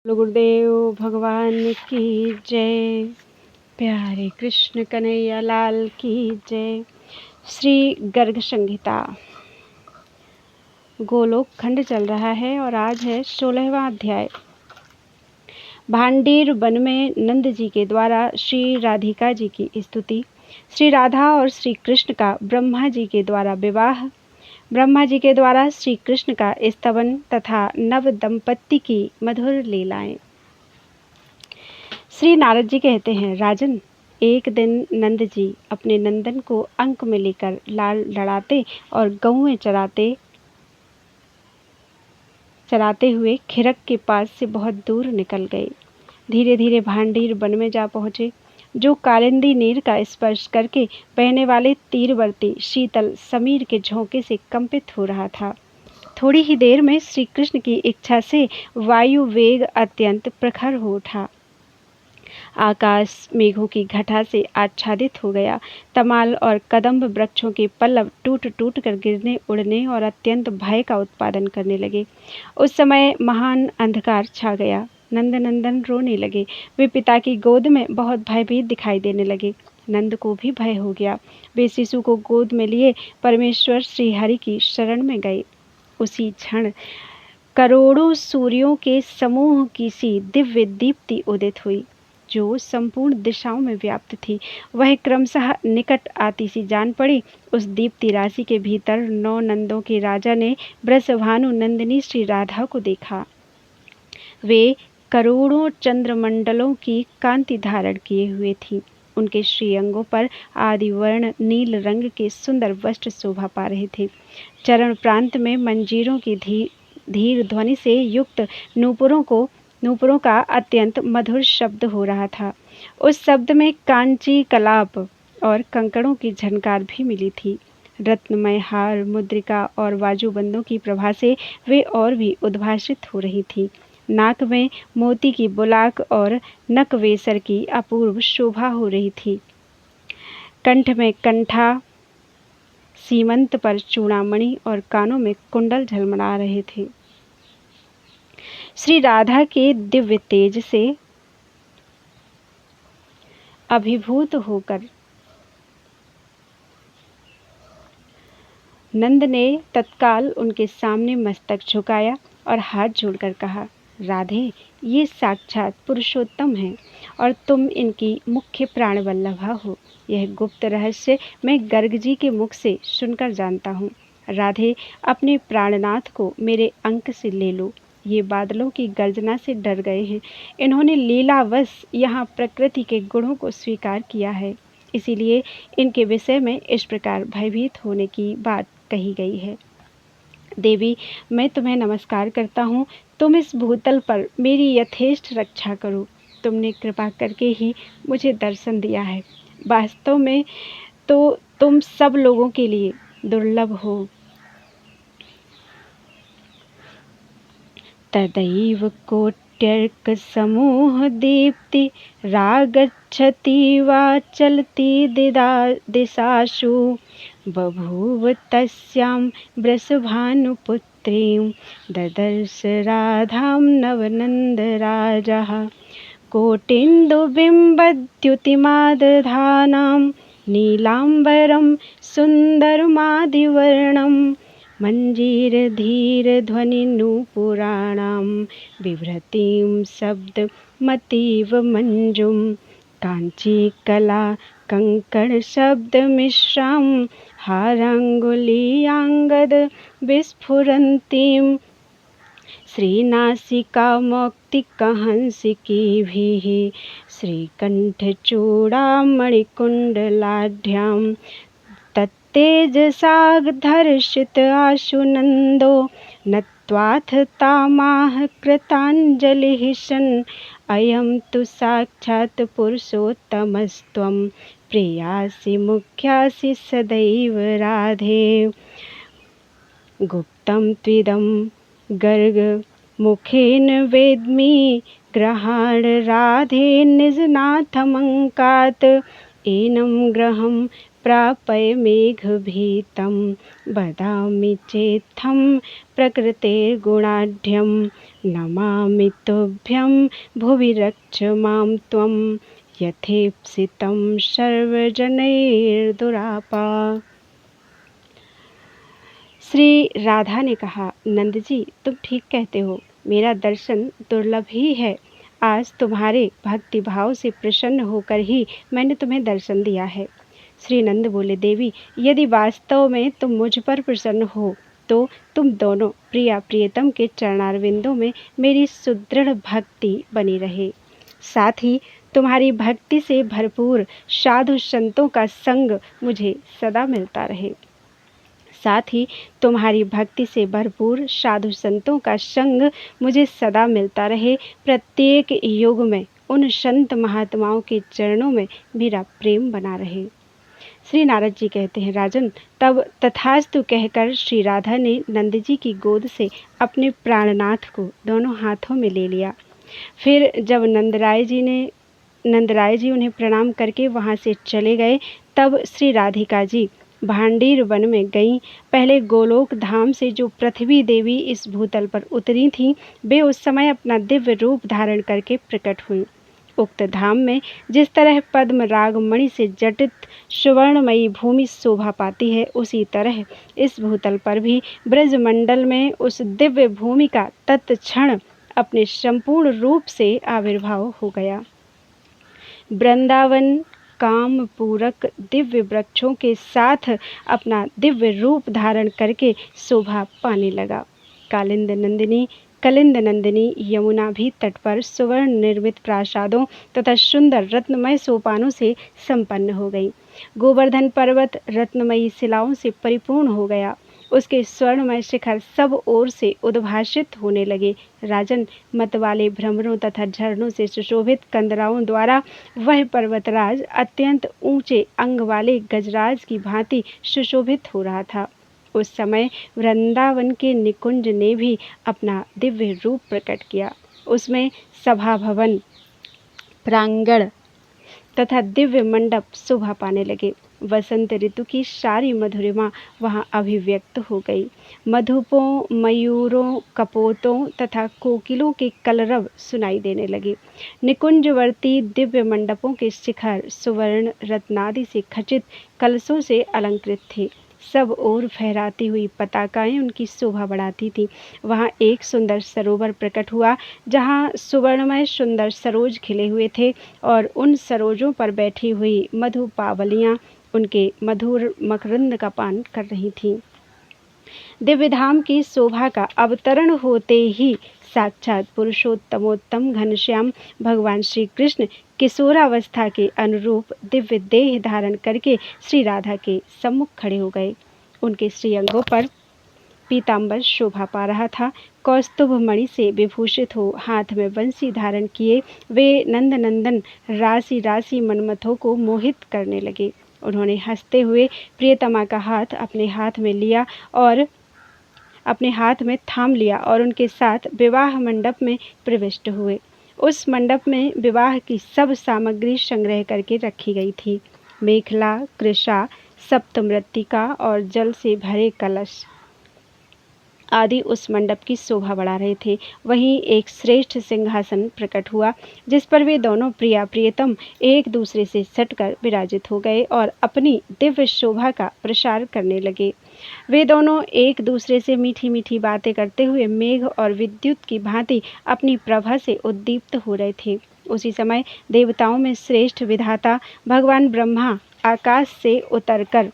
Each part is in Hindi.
गुरुदेव भगवान की जय। प्यारे कृष्ण कन्हैया लाल की जय। श्री गर्ग संहिता गोलोक खंड चल रहा है और आज है 16वां अध्याय। भांडीर वन में नंद जी के द्वारा श्री राधिका जी की स्तुति। श्री राधा और श्री कृष्ण का ब्रह्मा जी के द्वारा विवाह। ब्रह्मा जी के द्वारा श्री कृष्ण का स्तवन तथा नव दंपत्ति की मधुर लीलाएं। श्री नारद जी कहते हैं, राजन, एक दिन नंद जी अपने नंदन को अंक में लेकर लाल लड़ाते और गौएं चराते हुए खिरक के पास से बहुत दूर निकल गए। धीरे धीरे भांडीर वन में जा पहुँचे, जो कालिंदी नीर का स्पर्श करके बहने वाले तीरवर्ती शीतल समीर के झोंके से कंपित हो रहा था। थोड़ी ही देर में श्री कृष्ण की इच्छा से वायु वेग अत्यंत प्रखर हो उठा। आकाश मेघों की घटा से आच्छादित हो गया। तमाल और कदम्ब वृक्षों के पल्लव टूट टूट कर गिरने, उड़ने और अत्यंत भय का उत्पादन करने लगे। उस समय महान अंधकार छा गया। नंदनंदन रोने लगे। वे पिता की गोद में बहुत भयभीत दिखाई देने लगे। नंद को भी भय हो गया। वे शिशु को गोद में लिए परमेश्वर श्रीहरि की शरण में गए। उसी क्षण करोड़ों सूर्यों के समूह की सी दिव्य दीप्ति उदित हुई, जो संपूर्ण दिशाओं में व्याप्त थी। वह क्रमशः निकट आती सी जान पड़ी। उस दीप्ति राशि के भीतर 9 नंदों के राजा ने वृषभानु नंदिनी श्री राधा को देखा। वे करोड़ों चंद्रमंडलों की कांति धारण किए हुए थी। उनके श्रीअंगों पर आदि वर्ण नील रंग के सुंदर वस्त्र शोभा पा रहे थे। चरण प्रांत में मंजीरों की धीर ध्वनि से युक्त नूपुरों का अत्यंत मधुर शब्द हो रहा था। उस शब्द में कांची कलाप और कंकड़ों की झनकार भी मिली थी। रत्नमय हार, मुद्रिका और बाजूबंदों की प्रभा से वे और भी उद्भासित हो रही थी। नाक में मोती की बुलाक और नकवेसर की अपूर्व शोभा हो रही थी। कंठ में कंठा, सीमंत पर चूड़ामणि और कानों में कुंडल झलमला रहे थे। श्री राधा के दिव्य तेज से अभिभूत होकर नंद ने तत्काल उनके सामने मस्तक झुकाया और हाथ जोड़कर कहा, राधे, ये साक्षात पुरुषोत्तम हैं और तुम इनकी मुख्य प्राण वल्लभा हो। यह गुप्त रहस्य मैं गर्ग जी के मुख से सुनकर जानता हूँ। राधे, अपने प्राणनाथ को मेरे अंक से ले लो। ये बादलों की गर्जना से डर गए हैं। इन्होंने लीलावश यहाँ प्रकृति के गुणों को स्वीकार किया है, इसीलिए इनके विषय में इस प्रकार भयभीत होने की बात कही गई है। देवी, मैं तुम्हें नमस्कार करता हूँ। तुम इस भूतल पर मेरी यथेष्ट रक्षा करो। तुमने कृपा करके ही मुझे दर्शन दिया है। वास्तव में तो तुम सब लोगों के लिए दुर्लभ हो। तदैव कोट्यर्क समूह दीप्ति रागच्छति वा चलति दिशाशु बभूव तस्यां वृषभानुपुत्रीं ददर्श राधां नवनन्दराजः कोटिन्दुबिम्बद्युतिमादधानां नीलाम्बरं सुन्दरमादिवर्णं मञ्जीरधीरध्वनिनूपुराणां बिभ्रतीं शब्दमतीव मञ्जुं काञ्चीकला कङ्कणशब्दमिश्रां हाराङ्गुलीयाङ्गद विस्फुरन्तीं श्रीनासिकामौक्तिकहंसिकीभिः श्रीकण्ठचूडामणिकुण्डलाढ्यां तत्तेजसाधर्षित आशुनन्दो नत्वाथ तामाह कृताञ्जलिः सन् अयं तु साक्षात् पुरुषोत्तमस्त्वं प्रियासि मुख्यासि सदैव राधे। गुप्तं त्विदं गर्ग मुखेन वेद्मि ग्रहाण राधे निजनाथमङ्कात् एनं ग्रहं प्रापय मेघभीतं वदामि चेत्थं प्रकृतेर्गुणाढ्यं नमामि तुभ्यं भुवि रक्ष मां त्वं यथेप्सितं सर्वजनैर्दुरापा। श्री राधा ने कहा, नंद जी तुम ठीक कहते हो, मेरा दर्शन दुर्लभ ही है। आज तुम्हारे भक्ति भाव से प्रसन्न होकर ही मैंने तुम्हें दर्शन दिया है। श्री नंद बोले, देवी यदि वास्तव में तुम मुझ पर प्रसन्न हो तो तुम दोनों प्रिया प्रियतम के चरणारविंदों में मेरी सुदृढ़ भक्ति बनी रहे। साथ ही तुम्हारी भक्ति से भरपूर साधु संतों का संग मुझे सदा मिलता रहे। साथ ही तुम्हारी भक्ति से भरपूर साधु संतों का संग मुझे सदा मिलता रहे। प्रत्येक युग में उन संत महात्माओं के चरणों में मेरा प्रेम बना रहे। श्री नारद जी कहते हैं, राजन तब तथास्तु कहकर श्री राधा ने नंद जी की गोद से अपने प्राणनाथ को दोनों हाथों में ले लिया। फिर जब नंदराय जी उन्हें प्रणाम करके वहाँ से चले गए, तब श्री राधिका जी भांडीर वन में गईं। पहले गोलोक धाम से जो पृथ्वी देवी इस भूतल पर उतरी थीं, वे उस समय अपना दिव्य रूप धारण करके प्रकट हुईं। उक्त धाम में जिस तरह पद्म रागमणि से जटित सुवर्णमयी भूमि शोभा पाती है, उसी तरह इस भूतल पर भी ब्रजमंडल में उस दिव्य भूमि का तत्क्षण अपने संपूर्ण रूप से आविर्भाव हो गया। वृंदावन काम पूरक दिव्य वृक्षों के साथ अपना दिव्य रूप धारण करके शोभा पाने लगा। कलिंद नंदिनी यमुना भी तट पर सुवर्ण निर्मित प्रासादों तथा सुंदर रत्नमय सोपानों से संपन्न हो गई। गोवर्धन पर्वत रत्नमयी शिलाओं से परिपूर्ण हो गया। उसके स्वर्णमय शिखर सब ओर से उद्भासित होने लगे। राजन, मतवाले भ्रमरों तथा झरनों से सुशोभित कंदराओं द्वारा वह पर्वतराज अत्यंत ऊंचे अंग वाले गजराज की भांति सुशोभित हो रहा था। उस समय वृंदावन के निकुंज ने भी अपना दिव्य रूप प्रकट किया। उसमें सभा भवन, प्रांगण तथा दिव्य मंडप शोभा पाने लगे। वसंत ऋतु की सारी मधुरिमा वहाँ अभिव्यक्त हो गई। मधुपों, मयूरों, कपोतों तथा कोकिलों के कलरव सुनाई देने लगे। निकुंजवर्ती दिव्य मंडपों के शिखर सुवर्ण रत्नादि से खचित कलशों से अलंकृत थे। सब ओर फहराती हुई पताकाएं उनकी शोभा बढ़ाती थीं। वहाँ एक सुंदर सरोवर प्रकट हुआ, जहाँ सुवर्णमय सुंदर सरोज खिले हुए थे और उन सरोजों पर बैठी हुई मधुपावलियाँ उनके मधुर मकरंद का पान कर रही थीं। दिव्यधाम की शोभा का अवतरण होते ही साक्षात पुरुषोत्तमोत्तम घनश्याम भगवान श्री कृष्ण किशोरावस्था के अनुरूप दिव्य देह धारण करके श्री राधा के सम्मुख खड़े हो गए। उनके श्रीअंगों पर पीतांबर शोभा पा रहा था। कौस्तुभ मणि से विभूषित हो हाथ में बंसी धारण किए वे नंदनंदन राशि राशि मनमथों को मोहित करने लगे। उन्होंने हंसते हुए प्रियतमा का हाथ अपने हाथ में थाम लिया और उनके साथ विवाह मंडप में प्रविष्ट हुए। उस मंडप में विवाह की सब सामग्री संग्रह करके रखी गई थी। मेखला, कृशा, सप्तमृत्तिका और जल से भरे कलश आदि उस मंडप की शोभा बढ़ा रहे थे। वहीं एक श्रेष्ठ सिंहासन प्रकट हुआ, जिस पर वे दोनों प्रिया प्रियतम एक दूसरे से सटकर विराजित हो गए और अपनी दिव्य शोभा का प्रसार करने लगे। वे दोनों एक दूसरे से मीठी मीठी बातें करते हुए मेघ और विद्युत की भांति अपनी प्रभा से उद्दीप्त हो रहे थे। उसी समय देवताओं में श्रेष्ठ विधाता भगवान ब्रह्मा आकाश से उतरकर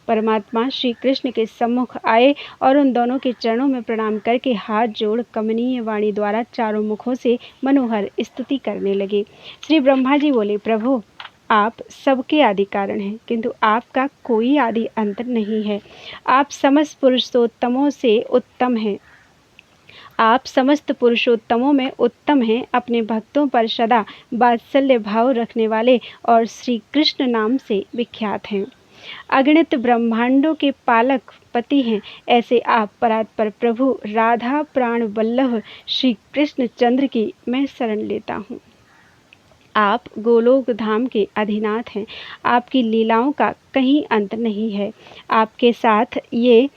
परमात्मा श्री कृष्ण के सम्मुख आए और उन दोनों के चरणों में प्रणाम करके हाथ जोड़ कमनीय वाणी द्वारा चारों मुखों से मनोहर स्तुति करने लगे। श्री ब्रह्मा जी बोले, प्रभु आप सबके आदि कारण हैं, किंतु आपका कोई आदि अंत नहीं है। आप समस्त पुरुषोत्तमों से उत्तम हैं। आप समस्त पुरुषोत्तमों में उत्तम हैं। अपने भक्तों पर सदा वात्सल्य भाव रखने वाले और श्री कृष्ण नाम से विख्यात हैं। अगणित ब्रह्मांडों के पालक पति हैं। ऐसे आप परात्पर प्रभु राधा प्राण वल्लभ श्री कृष्ण चंद्र की मैं शरण लेता हूँ। आप गोलोक धाम के अधिनाथ हैं। आपकी लीलाओं का कहीं अंत नहीं है। आपके साथ ये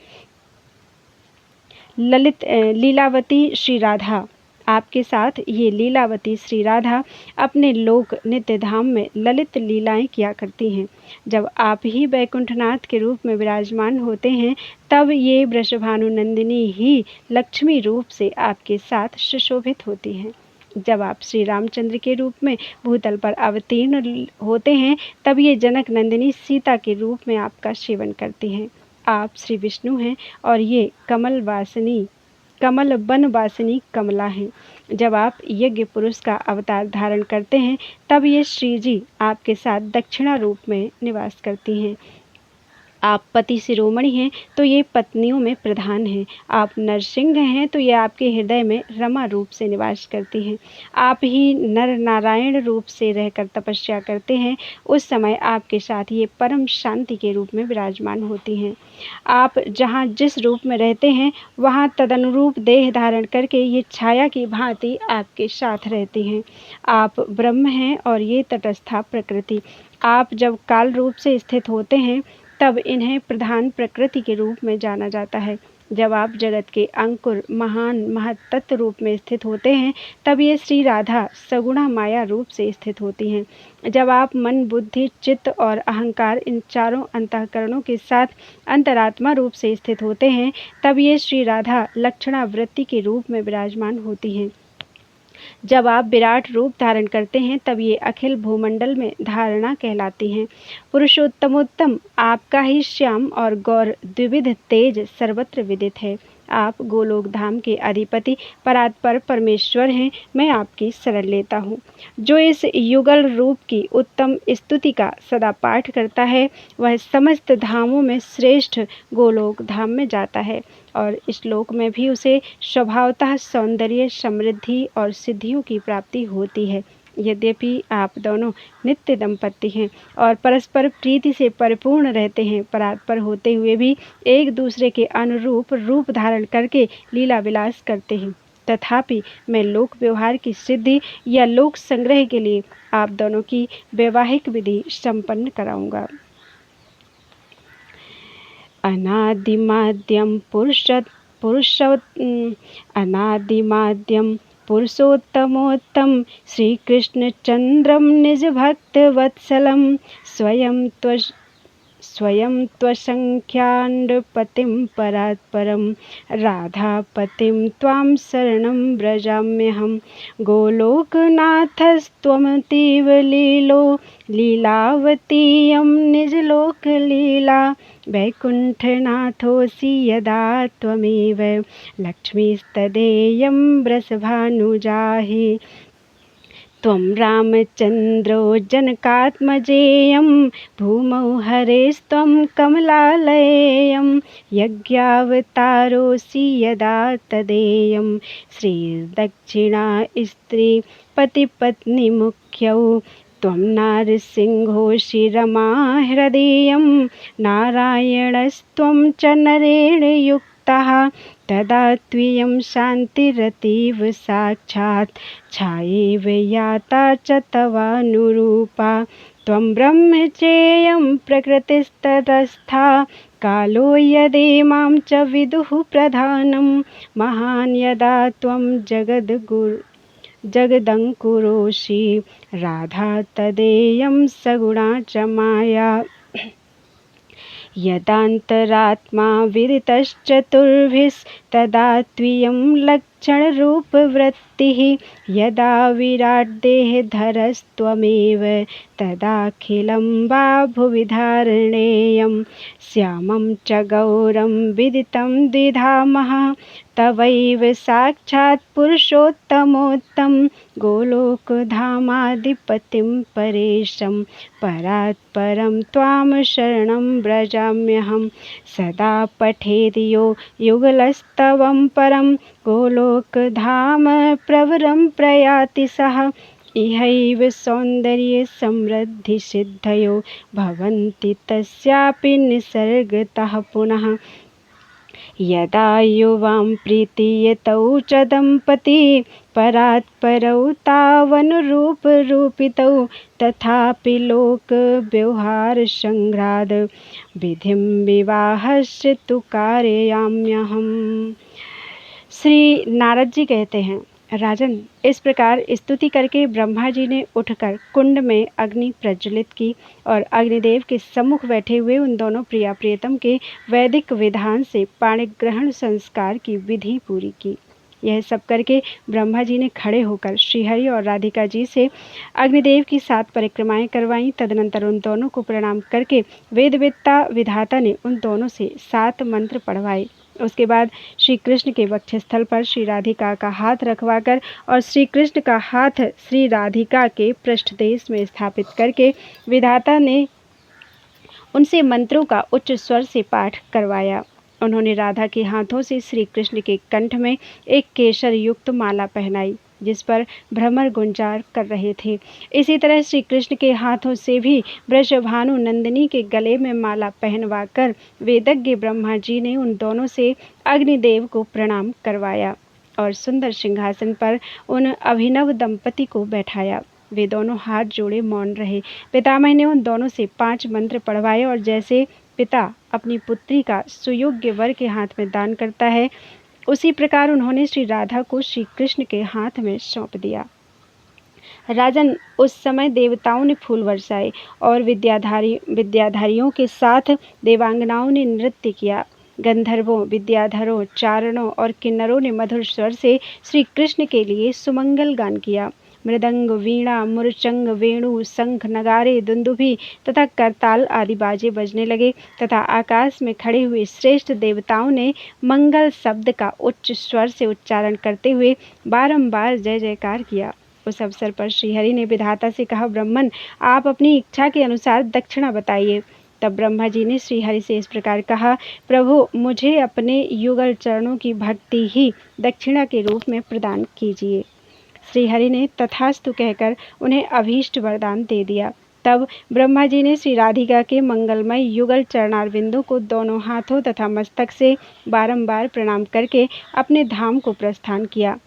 लीलावती श्री राधा आपके साथ ये लीलावती श्री राधा अपने लोक नित्य धाम में ललित लीलाएं किया करती हैं। जब आप ही बैकुंठनाथ के रूप में विराजमान होते हैं, तब ये वृषभानु नंदिनी ही लक्ष्मी रूप से आपके साथ सुशोभित होती हैं। जब आप श्री रामचंद्र के रूप में भूतल पर अवतीर्ण होते हैं, तब ये जनक नंदिनी सीता के रूप में आपका सेवन करती हैं। आप श्री विष्णु हैं और ये कमल बन वासिनी कमला हैं। जब आप यज्ञ पुरुष का अवतार धारण करते हैं, तब ये श्री जी आपके साथ दक्षिणा रूप में निवास करती हैं। आप पति शिरोमणि हैं तो ये पत्नियों में प्रधान हैं। आप नरसिंह हैं तो ये आपके हृदय में रमा रूप से निवास करती हैं। आप ही नर नारायण रूप से रहकर तपस्या करते हैं। उस समय आपके साथ ये परम शांति के रूप में विराजमान होती हैं। आप जहाँ जिस रूप में रहते हैं, वहाँ तदनुरूप देह धारण करके ये छाया की भांति आपके साथ रहती हैं। आप ब्रह्म हैं और ये तटस्था प्रकृति। आप जब काल रूप से स्थित होते हैं, तब इन्हें प्रधान प्रकृति के रूप में जाना जाता है। जब आप जगत के अंकुर महान महत्तत्व रूप में स्थित होते हैं, तब ये श्री राधा सगुणा माया रूप से स्थित होती हैं। जब आप मन, बुद्धि, चित्त और अहंकार इन चारों अंतःकरणों के साथ अंतरात्मा रूप से स्थित होते हैं, तब ये श्री राधा लक्षणावृत्ति के रूप में विराजमान होती हैं। जब आप विराट रूप धारण करते हैं, तब ये अखिल भूमंडल में धारणा कहलाती हैं। पुरुषोत्तमोत्तम आपका ही श्याम और गौर द्विविध तेज सर्वत्र विदित है। आप गोलोक धाम के अधिपति परात्पर परमेश्वर हैं। मैं आपकी शरण लेता हूँ। जो इस युगल रूप की उत्तम स्तुति का सदा पाठ करता है, वह समस्त धामों में श्रेष्ठ गोलोक धाम में जाता है और इस लोक में भी उसे स्वभावतः सौंदर्य, समृद्धि और सिद्धियों की प्राप्ति होती है। यद्यपि आप दोनों नित्य दंपति हैं और परस्पर प्रीति से परिपूर्ण रहते हैं, परात्पर होते हुए भी एक दूसरे के अनुरूप रूप धारण करके लीला विलास करते हैं, तथापि मैं लोक व्यवहार की सिद्धि या लोक संग्रह के लिए आप दोनों की वैवाहिक विधि संपन्न कराऊंगा। अनादिमाद्यम पुरुषोत्तमोत्तम श्री कृष्ण चंद्रम निज भक्त वत्सलम स्वयं त्वसंख्याण्डपतिं परात्परं राधापतिं त्वां शरणं व्रजाम्यहं। गोलोकनाथस्त्वमतीव लीलावतीयं निजलोकलीला वैकुण्ठनाथोऽसि यदा त्वमेव लक्ष्मीस्तदेयं वृषभानुजाहि। त्वं रामचन्द्रो जनकात्मजेयं भूमौ हरेस्त्वं कमलालयेयं यज्ञावतारोऽसि यदा तदेयं श्रीर्दक्षिणा स्त्री पतिपत्नीमुख्यौ। त्वं नारसिंहोऽसि रमाहृदयं नारायणस्त्वं च नरेण युक्तः तदा त्वयं शान्तिरतीव साक्षात् छायेव याता च तवानुरूपा। त्वं ब्रह्मचेयं प्रकृतिस्तटस्था कालो यदेमां च विदुः प्रधानं महान् यदा त्वं जगदङ्कुरोषि राधा तदेयं सगुणा च माया। यदान्तरात्मा विदितश्चतुर्भिस्तदा त्वयं लक्षणरूपवृत्तिः यदा विराट्देहधरस्त्वमेव तदाखिलं वा भुवि धारणेयं। श्यामं च गौरं विदितं द्विधामः तवैव साक्षात् पुरुषोत्तमोत्तम गोलोकधामाधिपतिं परेशं परात्परं त्वां शरणं व्रजाम्यहं। सदा पठेद् यो युगलस्तवं परं गोलोकधाम प्रवरं प्रयाति सः। इहैव सौन्दर्ये समृद्धिसिद्धयो भवन्ति तस्यापि निसर्गतः पुनः। यदा युवां प्रीतीयतौ च दम्पती परात् परौ तावनुरूप रूपितौ तथापि लोक व्यवहार संघ्राद विधिं विवाहस्य तु कारयाम्यहम्। श्री नारद जी कहते हैं, राजन, इस प्रकार स्तुति करके ब्रह्मा जी ने उठकर कुंड में अग्नि प्रज्वलित की और अग्निदेव के सम्मुख बैठे हुए उन दोनों प्रिया प्रियतम के वैदिक विधान से पाणिक ग्रहण संस्कार की विधि पूरी की। यह सब करके ब्रह्मा जी ने खड़े होकर श्रीहरि और राधिका जी से अग्निदेव की 7 परिक्रमाएं करवाईं। तदनंतर उन दोनों को प्रणाम करके वेदवेत्ता विधाता ने उन दोनों से 7 मंत्र पढ़वाए। उसके बाद श्री कृष्ण के वक्षस्थल पर श्री राधिका का हाथ रखवाकर और श्री कृष्ण का हाथ श्री राधिका के पृष्ठदेश में स्थापित करके विधाता ने उनसे मंत्रों का उच्च स्वर से पाठ करवाया। उन्होंने राधा के हाथों से श्री कृष्ण के कंठ में एक केसर युक्त माला पहनाई जिस पर भ्रमर गुंजार कर रहे थे। इसी तरह श्री कृष्ण के हाथों से भी वृषभानु नंदिनी के गले में माला पहनवा कर वेदज्ञ ब्रह्मा जी ने उन दोनों से अग्निदेव को प्रणाम करवाया और सुंदर सिंहासन पर उन अभिनव दंपति को बैठाया। वे दोनों हाथ जोड़े मौन रहे। पितामह ने उन दोनों से 5 मंत्र पढ़वाए और जैसे पिता अपनी पुत्री का सुयोग्य वर के हाथ में दान करता है, उसी प्रकार उन्होंने श्री राधा को श्री कृष्ण के हाथ में सौंप दिया। राजन, उस समय देवताओं ने फूल बरसाए और विद्याधारियों के साथ देवांगनाओं ने नृत्य किया। गंधर्वों, विद्याधरों, चारणों और किन्नरों ने मधुर स्वर से श्री कृष्ण के लिए सुमंगल गान किया। मृदंग, वीणा, मुरचंग, वेणु, शंख, नगारे, दुंदुभी तथा करताल आदि बाजे बजने लगे तथा आकाश में खड़े हुए श्रेष्ठ देवताओं ने मंगल शब्द का उच्च स्वर से उच्चारण करते हुए बारंबार जय जयकार किया। उस अवसर पर श्रीहरि ने विधाता से कहा, ब्रह्मन, आप अपनी इच्छा के अनुसार दक्षिणा बताइए। तब ब्रह्मा जी ने श्रीहरि से इस प्रकार कहा, प्रभु, मुझे अपने युगल चरणों की भक्ति ही दक्षिणा के रूप में प्रदान कीजिए। श्रीहरि ने तथास्तु कहकर उन्हें अभीष्ट वरदान दे दिया। तब ब्रह्मा जी ने श्री राधिका के मंगलमय युगल चरणारविंदों को दोनों हाथों तथा मस्तक से बारंबार प्रणाम करके अपने धाम को प्रस्थान किया।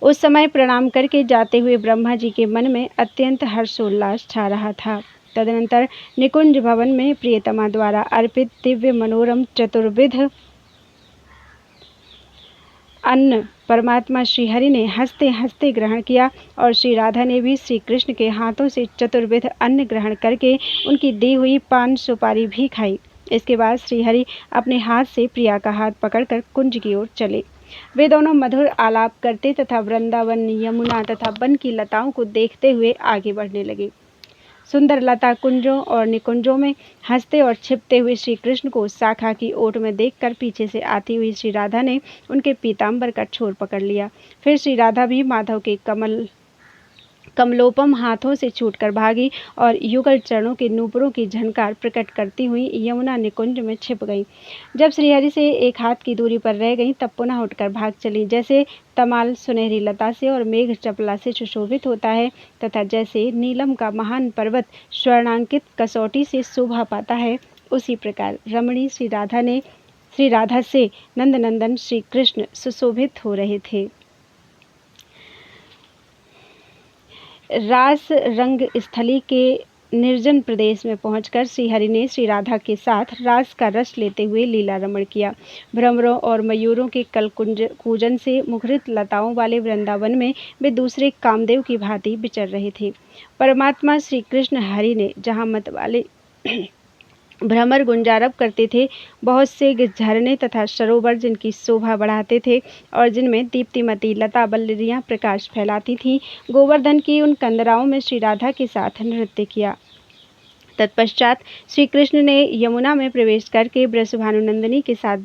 उस समय प्रणाम करके जाते हुए ब्रह्मा जी के मन में अत्यंत हर्षोल्लास छा रहा था। तदनंतर निकुंज भवन में प्रियतमा द्वारा अर्पित दिव्य मनोरम चतुर्विध अन्न परमात्मा श्रीहरि ने हंसते हंसते ग्रहण किया और श्री राधा ने भी श्री कृष्ण के हाथों से चतुर्विध अन्न ग्रहण करके उनकी दी हुई पान सुपारी भी खाई। इसके बाद श्रीहरि अपने हाथ से प्रिया का हाथ पकड़कर कुंज की ओर चले। वे दोनों मधुर आलाप करते तथा वृंदावन, यमुना तथा वन की लताओं को देखते हुए आगे बढ़ने लगे। सुंदर लता कुंजों और निकुंजों में हंसते और छिपते हुए श्री कृष्ण को शाखा की ओट में देखकर पीछे से आती हुई श्री राधा ने उनके पीताम्बर का छोर पकड़ लिया। फिर श्री राधा भी माधव के कमलोपम हाथों से छूटकर भागी और युगल चरणों के नूपुरों की झनकार प्रकट करती हुई यमुना निकुंज में छिप गई। जब श्रीहरि से एक हाथ की दूरी पर रह गई तब पुनः उठकर भाग चली। जैसे तमाल सुनहरी लता से और मेघ चपला से सुशोभित होता है तथा जैसे नीलम का महान पर्वत स्वर्णांकित कसौटी से शोभा पाता है, उसी प्रकार रमणी श्री राधा से नंदनंदन श्री कृष्ण सुशोभित हो रहे थे। रास रंग स्थली के निर्जन प्रदेश में पहुंचकर श्रीहरि ने श्री राधा के साथ रास का रस लेते हुए लीला रमण किया। भ्रमरों और मयूरों के कूजन से मुखरित लताओं वाले वृंदावन में वे दूसरे कामदेव की भांति विचर रहे थे। परमात्मा श्री कृष्ण हरि ने जहाँ मत वाले भ्रमर गुंजारव करते थे, बहुत से झरने तथा सरोवर जिनकी शोभा बढ़ाते थे और जिनमें दीप्तिमती लता बल्लरियां प्रकाश फैलाती थीं, गोवर्धन की उन कंदराओं में श्री राधा के साथ नृत्य किया। तत्पश्चात श्री कृष्ण ने यमुना में प्रवेश करके वृषभानुनंदिनी के साथ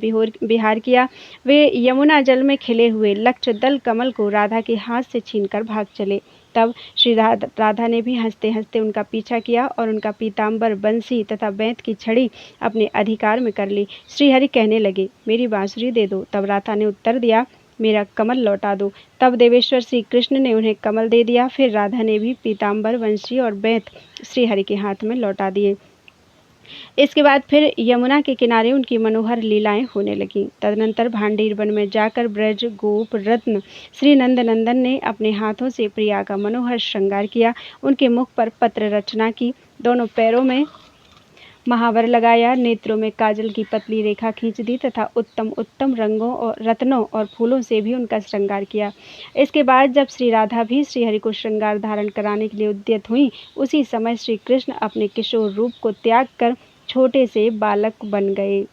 विहार किया। वे यमुना जल में खिले हुए लक्षदल कमल को राधा के हाथ से छीनकर भाग चले। तब श्री राधा ने भी हंसते हंसते उनका पीछा किया और उनका पीताम्बर, बंसी तथा बैंत की छड़ी अपने अधिकार में कर ली। श्रीहरि कहने लगे, मेरी बांसुरी दे दो। तब राधा ने उत्तर दिया, मेरा कमल लौटा दो। तब देवेश्वर श्री कृष्ण ने उन्हें कमल दे दिया। फिर राधा ने भी पीताम्बर, वंशी और बैंत श्रीहरि के हाथ में लौटा दिए। इसके बाद फिर यमुना के किनारे उनकी मनोहर लीलाएं होने लगीं। तदनंतर भांडीर वन में जाकर ब्रज गोप रत्न श्री नंदनंदन ने अपने हाथों से प्रिया का मनोहर श्रृंगार किया। उनके मुख पर पत्र रचना की, दोनों पैरों में महावर लगाया, नेत्रों में काजल की पतली रेखा खींच दी तथा उत्तम उत्तम रंगों और रत्नों और फूलों से भी उनका श्रृंगार किया। इसके बाद जब श्री राधा भी श्रीहरि को श्रृंगार धारण कराने के लिए उद्यत हुई, उसी समय श्री कृष्ण अपने किशोर रूप को त्याग कर छोटे से बालक बन गए।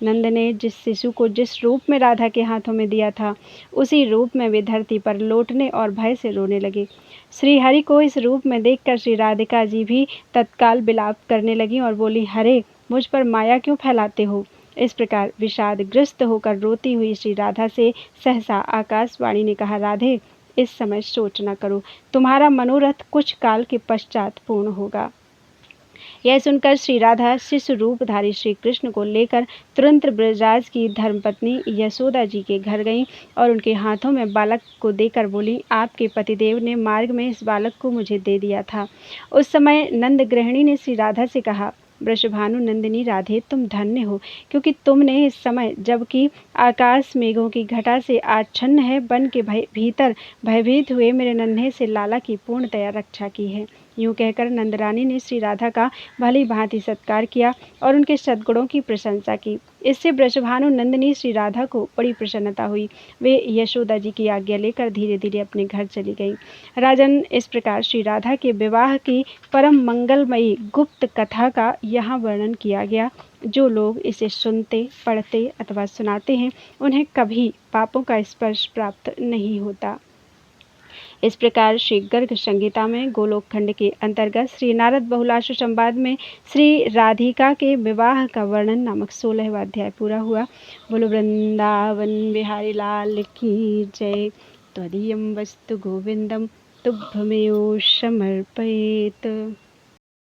नंद ने जिस शिशु को जिस रूप में राधा के हाथों में दिया था, उसी रूप में वे धरती पर लौटने और भय से रोने लगे। श्री हरि को इस रूप में देखकर श्री राधिका जी भी तत्काल विलाप करने लगी और बोली, हरे मुझ पर माया क्यों फैलाते हो। इस प्रकार विषादग्रस्त होकर रोती हुई श्री राधा से सहसा आकाशवाणी ने कहा, राधे इस समय सोच न करो, तुम्हारा मनोरथ कुछ काल के पश्चात पूर्ण होगा। यह सुनकर श्री राधा शिशु रूपधारी श्री कृष्ण को लेकर तुरंत ब्रजराज की धर्मपत्नी यशोदा जी के घर गईं और उनके हाथों में बालक को देकर बोली, आपके पतिदेव ने मार्ग में इस बालक को मुझे दे दिया था। उस समय नंद गृहिणी ने श्री राधा से कहा, वृषभानु नंदिनी राधे तुम धन्य हो, क्योंकि तुमने इस समय जबकि आकाश मेघों की घटा से आच्छन्न है, वन के भीतर भयभीत हुए मेरे नन्हे से लाला की पूर्णतया रक्षा की है। यूँ कहकर नंदरानी ने श्री राधा का भली भांति सत्कार किया और उनके सद्गुणों की प्रशंसा की। इससे वृषभानु नंदिनी श्री राधा को बड़ी प्रसन्नता हुई। वे यशोदा जी की आज्ञा लेकर धीरे धीरे अपने घर चली गईं। राजन, इस प्रकार श्री राधा के विवाह की परम मंगलमयी गुप्त कथा का यहाँ वर्णन किया गया। जो लोग इसे सुनते, पढ़ते अथवा सुनाते हैं, उन्हें कभी पापों का स्पर्श प्राप्त नहीं होता। इस प्रकार श्री गर्ग संहिता में गोलोक खंड के अंतर्गत श्री नारद बहुलाशु संवाद में श्री राधिका के विवाह का वर्णन नामक 16वां अध्याय पूरा हुआ। बोलो वृंदावन बिहारी लाल की जय। त्वदीयं वस्तु गोविंदम तुभ्यमेव समर्पयेत्।